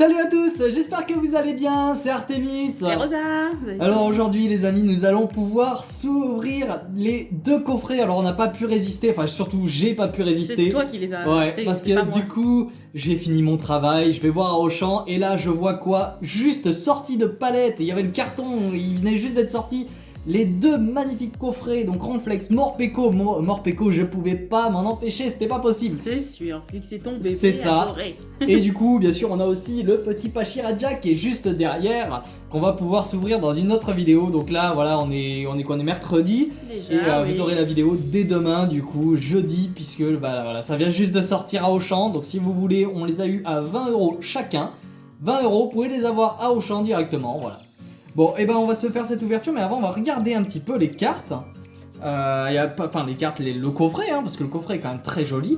Salut à tous, j'espère que vous allez bien, c'est Artemis. C'est Rosa. Alors aujourd'hui les amis, nous allons pouvoir s'ouvrir les deux coffrets. Alors on n'a pas pu résister, enfin surtout j'ai pas pu résister. C'est toi qui les as Ouais, achetés, parce c'est pas que moi. du coup j'ai fini mon travail, je vais voir à Auchan et là je vois quoi? Juste sorti de palette, il y avait le carton, il venait juste d'être sorti. Les deux magnifiques coffrets, donc Ronflex, Morpeko. Morpeko, je pouvais pas m'en empêcher, c'était pas possible. C'est sûr, vu que c'est ton bébé C'est ça. adoré. Et du coup, bien sûr, on a aussi le petit Pachiraja qui est juste derrière, qu'on va pouvoir s'ouvrir dans une autre vidéo. Donc là, voilà, on est quoi? On est mercredi. Déjà, Et oui. vous aurez la vidéo dès demain, du coup, jeudi, puisque voilà, ça vient juste de sortir à Auchan. Donc si vous voulez, on les a eu à 20€ chacun. 20€, vous pouvez les avoir à Auchan directement, voilà. Bon, et ben on va se faire cette ouverture, mais avant on va regarder un petit peu les cartes. Les cartes, le coffret, hein, parce que le coffret est quand même très joli.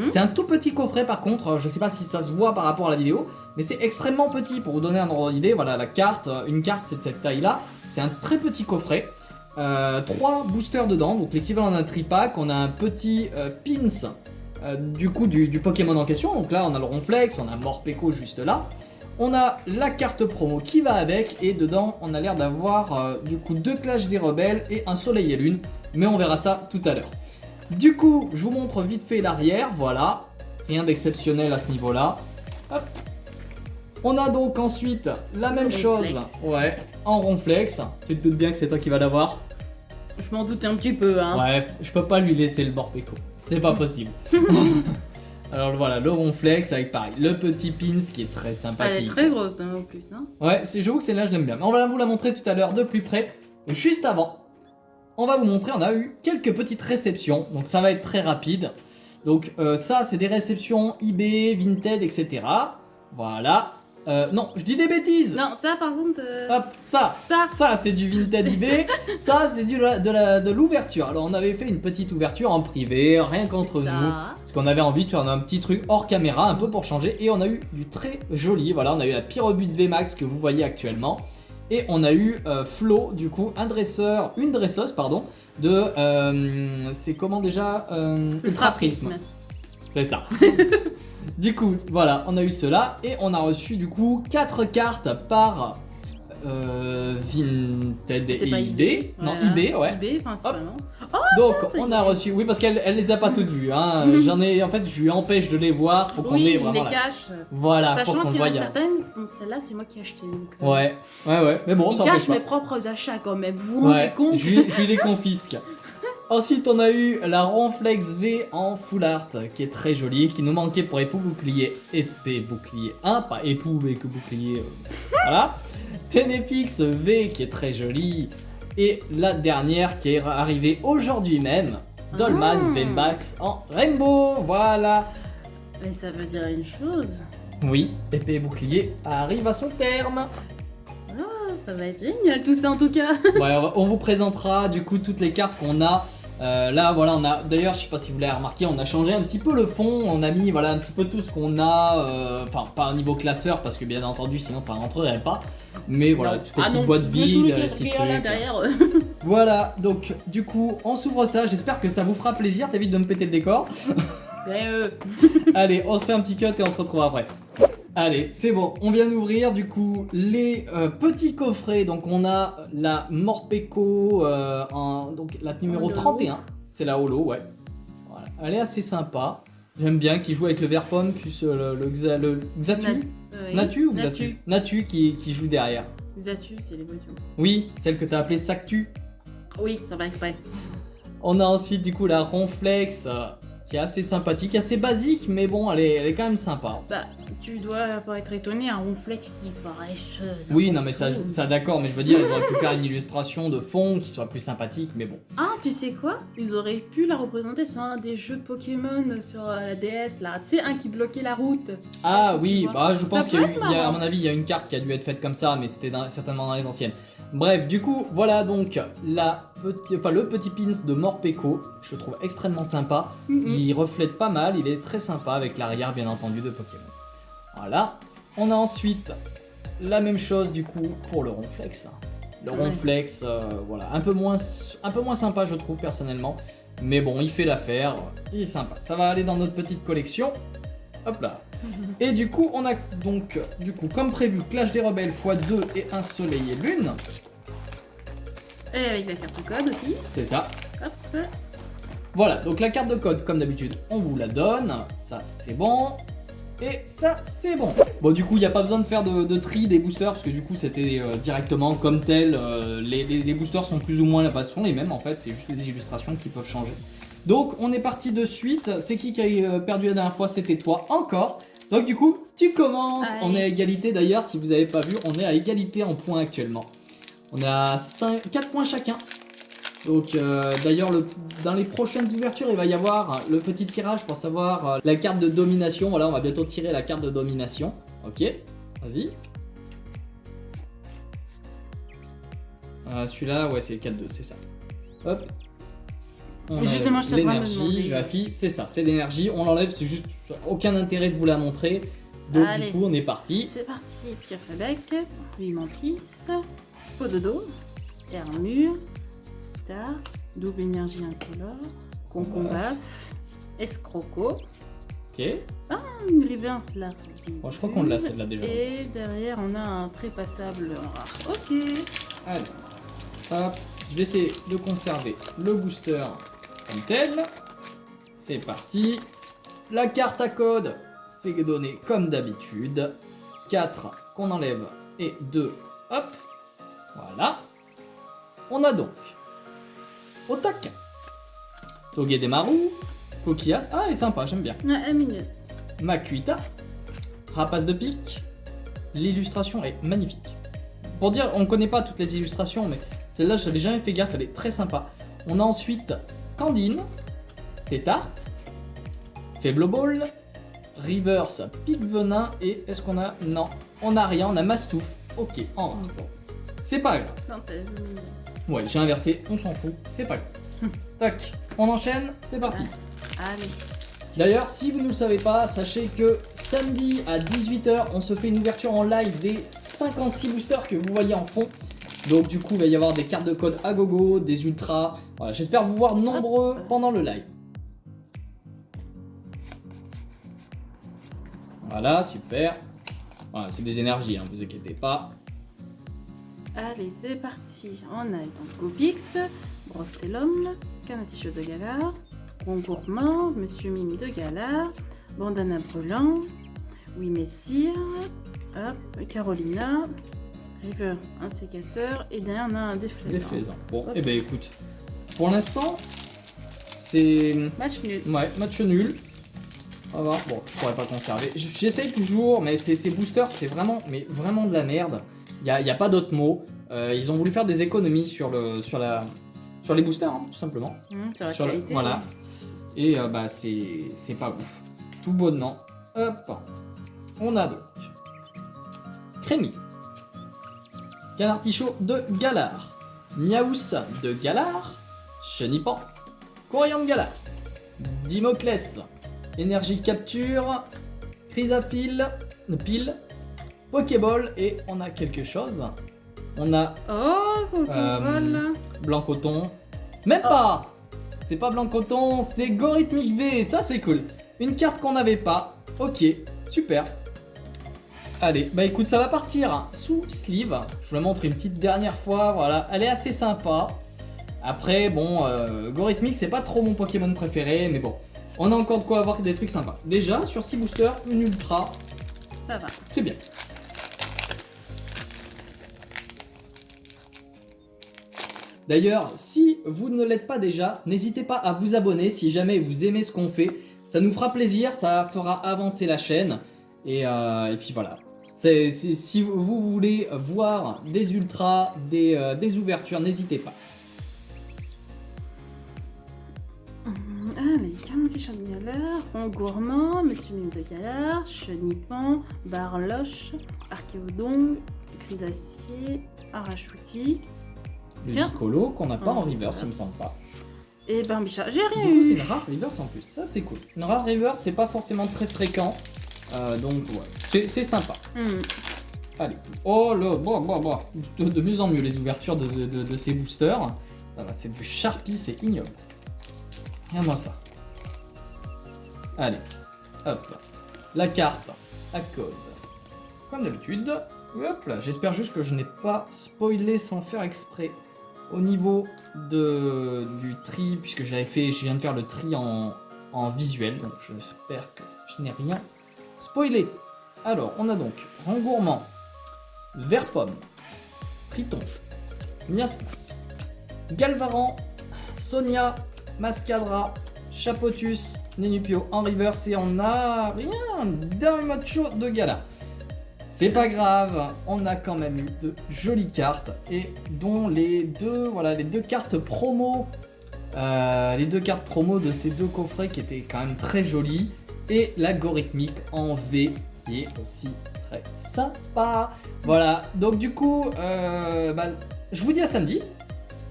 C'est un tout petit coffret par contre, je sais pas si ça se voit par rapport à la vidéo, mais c'est extrêmement petit. Pour vous donner un ordre d'idée, voilà la carte, une carte c'est de cette taille là, c'est un très petit coffret. 3 boosters dedans, donc l'équivalent d'un tripack. On a un petit pins du Pokémon en question, donc là on a le Ronflex, on a Morpeko juste là. On a la carte promo qui va avec et dedans on a l'air d'avoir du coup 2 Clash des Rebelles et un Soleil et Lune, mais on verra ça tout à l'heure. Du coup je vous montre vite fait l'arrière, voilà, rien d'exceptionnel à ce niveau là. Hop. On a donc ensuite la même chose, ouais, en Ronflex, tu te doutes bien que c'est toi qui vas l'avoir. Je m'en doute un petit peu, hein. Ouais, je peux pas lui laisser le Morpeko, c'est pas possible. Alors voilà, le Ronflex avec pareil, le petit pins qui est très sympathique. Elle est très grosse hein, en plus, hein. Ouais, j'avoue que celle-là je l'aime bien. Mais on va vous la montrer tout à l'heure de plus près. Juste avant, on va vous montrer, on a eu quelques petites réceptions, donc ça va être très rapide. Donc ça c'est des réceptions eBay, Vinted, etc. Voilà. Non, je dis des bêtises. Non, ça par contre... Hop, ça c'est du Vinted eBay, ça c'est de l'ouverture. Alors on avait fait une petite ouverture en privé, rien qu'entre nous, parce qu'on avait envie de faire un petit truc hors caméra, un peu pour changer, et on a eu du très joli, voilà, on a eu la Pyrobut VMAX que vous voyez actuellement, et on a eu Flo, du coup, une dresseuse, pardon, de, c'est comment déjà, Ultra Prisme. C'est ça. Du coup, voilà, on a eu cela et on a reçu du coup 4 cartes par Vinted et eBay. Voilà. Non, eBay, ouais. eBay principalement. Oh, donc ça, on a reçu, oui parce qu'elle les a pas toutes vues, hein. En fait je lui empêche de les voir pour qu'on ait vraiment les cache. Voilà, pour Sachant qu'on le qu'il y en voie. a certaines, donc celle-là c'est moi qui ai acheté. Donc, Ouais, mais bon, ça je empêche cache pas. mes propres achats quand même, vous vous rendez compte? je lui les confisque. Ensuite, on a eu la Ronflex V en full art qui est très jolie, qui nous manquait pour épée bouclier 1, pas époux mais que bouclier. Voilà. Tenepix V qui est très jolie. Et la dernière qui est arrivée aujourd'hui même, Dolman Vembax en Rainbow. Voilà. Mais ça veut dire une chose. Oui, épée et bouclier arrive à son terme. Ça va être génial tout ça en tout cas. Ouais, on vous présentera du coup toutes les cartes qu'on a. Là voilà, on a d'ailleurs, je sais pas si vous l'avez remarqué, on a changé un petit peu le fond, on a mis voilà un petit peu tout ce qu'on a, enfin pas au niveau classeur parce que bien entendu sinon ça rentrerait pas, mais voilà, toutes les petites boîtes vides, les petits trucs. Derrière. Voilà, donc du coup on s'ouvre ça, j'espère que ça vous fera plaisir, t'évites de me péter le décor. Allez, on se fait un petit cut et on se retrouve après. Allez, c'est bon, on vient d'ouvrir du coup les petits coffrets. Donc on a la Morpeko, donc la numéro 31, c'est la holo, ouais. Voilà. Elle est assez sympa, j'aime bien, qui joue avec le vert pomme, plus le Xatu. Natu ou Xatu? Natu qui joue derrière. Xatu, c'est l'émotion. Oui, celle que t'as appelée Sactu. Oui, ça va exprès. On a ensuite du coup la Ronflex, qui est assez sympathique, assez basique, mais bon, elle est quand même sympa. Bah, tu dois pas être étonné, un Ronflex qui paraît... Oui, non mais ça d'accord, mais je veux dire, ils auraient pu faire une illustration de fond qui soit plus sympathique, mais bon. Ah, tu sais quoi? Ils auraient pu la représenter sur un des jeux de Pokémon sur la DS, là. Tu sais, un qui bloquait la route. Ah oui, bah je pense Ça qu'il y a peut eu, être marrant. à mon avis, il y a une carte qui a dû être faite comme ça, mais c'était certainement dans les anciennes. Bref, du coup, voilà donc le petit pins de Morpeko, je le trouve extrêmement sympa. Il reflète pas mal, il est très sympa avec l'arrière bien entendu de Pokémon. Voilà. On a ensuite la même chose du coup pour le Ronflex. Le Ronflex, voilà, un peu moins sympa je trouve personnellement. Mais bon, il fait l'affaire, il est sympa. Ça va aller dans notre petite collection. Hop là. Et du coup, on a donc, comme prévu, Clash des Rebelles x2 et un Soleil et Lune. Et avec la carte code aussi. C'est ça. Hop. Voilà, donc la carte de code, comme d'habitude, on vous la donne. Ça, c'est bon. Et ça, c'est bon. Bon, du coup, il n'y a pas besoin de faire de tri des boosters, parce que du coup, c'était directement comme tel. Les boosters sont plus ou moins la base, sont les mêmes en fait, c'est juste les illustrations qui peuvent changer. Donc, on est parti de suite. C'est qui a perdu la dernière fois? C'était toi, encore. Donc, du coup, tu commences. Allez. On est à égalité d'ailleurs, si vous n'avez pas vu, on est à égalité en points actuellement. On est à 4 points chacun. Donc d'ailleurs dans les prochaines ouvertures il va y avoir le petit tirage pour savoir la carte de domination. Voilà, on va bientôt tirer la carte de domination. Ok, vas-y. Celui-là, ouais, c'est le 4-2, c'est ça. Hop. On Justement, enlève je t'ai pas l'énergie, demandé. je vérifie, c'est ça, c'est l'énergie. On l'enlève, c'est juste aucun intérêt de vous la montrer. Donc Allez. du coup, on est parti. C'est parti. Pierre Fabec, Vimantis, Spododo, Armure, Star, Double énergie incolore, Concombat, Escroco, Ok. une reverse là. Bon, je crois qu'on l'a celle-là déjà. Et derrière, on a un trépassable rare. Ok. Allez, hop, je vais essayer de conserver le booster comme tel. C'est parti. La carte à code, c'est donné comme d'habitude. 4 qu'on enlève et 2, hop. Voilà. On a donc Otaka, Togedemaru, Kokias. Ah, elle est sympa, j'aime bien. Ouais, elle est mignonne. Makuita, Rapace de pique. L'illustration est magnifique. Pour dire, on connaît pas toutes les illustrations, mais celle-là, je n'avais jamais fait gaffe, elle est très sympa. On a ensuite Candine, Tétarte, Faible Ball, Reverse, Pique Venin, et est-ce qu'on a... Non, on a rien, on a Mastouf. Ok, en rare. Bon. C'est pas grave. Non, t'as vu. Ouais, j'ai inversé, on s'en fout, c'est pas grave. Tac, on enchaîne, c'est parti. Allez. D'ailleurs, si vous ne le savez pas, sachez que samedi à 18h, on se fait une ouverture en live des 56 boosters que vous voyez en fond. Donc du coup, il va y avoir des cartes de code à gogo, des ultras. Voilà, j'espère vous voir nombreux pendant le live. Voilà, super. Voilà, c'est des énergies, hein, vous inquiétez pas. Allez, c'est parti. On a donc Gopix, Brocellum, Canaticho de Galar, Rongourmand, Monsieur Mime de Galar, Bandana Brûlant, Oui Messire, hop, Carolina, River, un sécateur, et derrière on a un déflaisant. Défaisant. Bon, Hop. et ben écoute, pour l'instant, c'est... Match nul. Ouais, match nul. On va voir. Bon, je pourrais pas conserver. J'essaye toujours, mais ces boosters, c'est vraiment, mais vraiment de la merde. Il y a pas d'autre mot. Ils ont voulu faire des économies sur les boosters, hein, tout simplement. C'est la Sur le- qualité. voilà. Et bah c'est pas ouf. Tout bonnement. Hop. On a donc Crémy, Canartichaud de Galar, Miaous de Galar, Chenipan, Coriandre Galar, Dimoclès, Énergie Capture, Chrysapile, Pile, Pokéball, et on a quelque chose. On a Oh, Pokéball. Blanc Coton. Même pas. C'est pas Blanc Coton, c'est Gorithmic V, ça c'est cool. Une carte qu'on n'avait pas. Ok, super. Allez, bah écoute, ça va partir sous sleeve. Je vous la montre une petite dernière fois, voilà. Elle est assez sympa. Après, bon, Gorithmic, c'est pas trop mon Pokémon préféré, mais bon. On a encore de quoi avoir des trucs sympas. Déjà, sur 6 boosters, une ultra, Ça va. c'est bien. D'ailleurs, si vous ne l'êtes pas déjà, n'hésitez pas à vous abonner si jamais vous aimez ce qu'on fait. Ça nous fera plaisir, ça fera avancer la chaîne. Et puis voilà. Si vous voulez voir des ultras, des ouvertures, n'hésitez pas. Allez, Canaticho de Galar, Rongourmand, Monsieur Mime de Galar, Chenipan, Barloche, Archéodon, Grisacier, Arachouti. Le Tiens. Nicolo qu'on n'a pas Oh, en reverse, il me reverse. semble pas. Et Barbicha. J'ai Du rien coup, c'est eu. une rare reverse en plus, ça c'est cool. Une rare reverse, c'est pas forcément très fréquent. Donc ouais, c'est sympa. Allez. Oh là, de mieux en mieux les ouvertures de ces boosters. Ça va, c'est du Sharpie, c'est ignoble. Regarde-moi ça. Allez, hop là. la carte à code. Comme d'habitude. Hop là, j'espère juste que je n'ai pas spoilé sans faire exprès au niveau du tri, puisque je viens de faire le tri en visuel, donc j'espère que je n'ai rien spoilé. Alors, on a donc Rang Gourmand, Vert Pomme, Triton, Miasmas, Galvaran, Sonia, Mascadra, Chapotus, Nenupio en reverse et on a rien d'Arimacho de Gala. C'est pas grave, on a quand même eu de jolies cartes et dont les deux cartes promo, de ces deux coffrets qui étaient quand même très jolies et l'algorithmique en V qui est aussi très sympa. Voilà, donc du coup, je vous dis à samedi.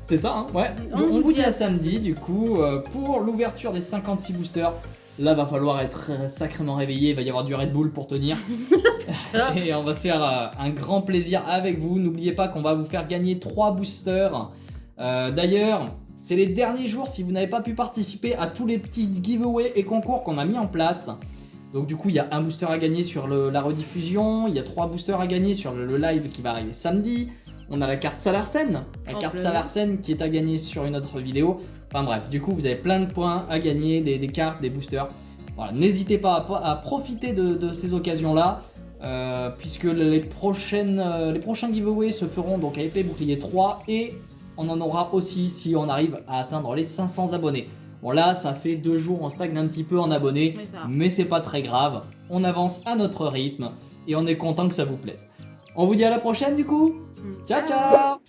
C'est ça, hein, ouais. On vous dit à samedi du coup pour l'ouverture des 56 boosters. Là, va falloir être sacrément réveillé, il va y avoir du Red Bull pour tenir. Et on va se faire un grand plaisir avec vous. N'oubliez pas qu'on va vous faire gagner 3 boosters. D'ailleurs, c'est les derniers jours si vous n'avez pas pu participer à tous les petits giveaways et concours qu'on a mis en place. Donc du coup, il y a un booster à gagner sur la rediffusion, il y a 3 boosters à gagner sur le live qui va arriver samedi. On a la carte Salarsen, Salarsen qui est à gagner sur une autre vidéo. Enfin bref, du coup vous avez plein de points à gagner, des cartes, des boosters. Voilà, n'hésitez pas à profiter de ces occasions-là, puisque les prochains giveaways se feront donc à épée bouclier 3 et on en aura aussi si on arrive à atteindre les 500 abonnés. Bon là, ça fait 2 jours, on stagne un petit peu en abonnés, mais c'est pas très grave. On avance à notre rythme et on est content que ça vous plaise. On vous dit à la prochaine du coup. Ciao ciao.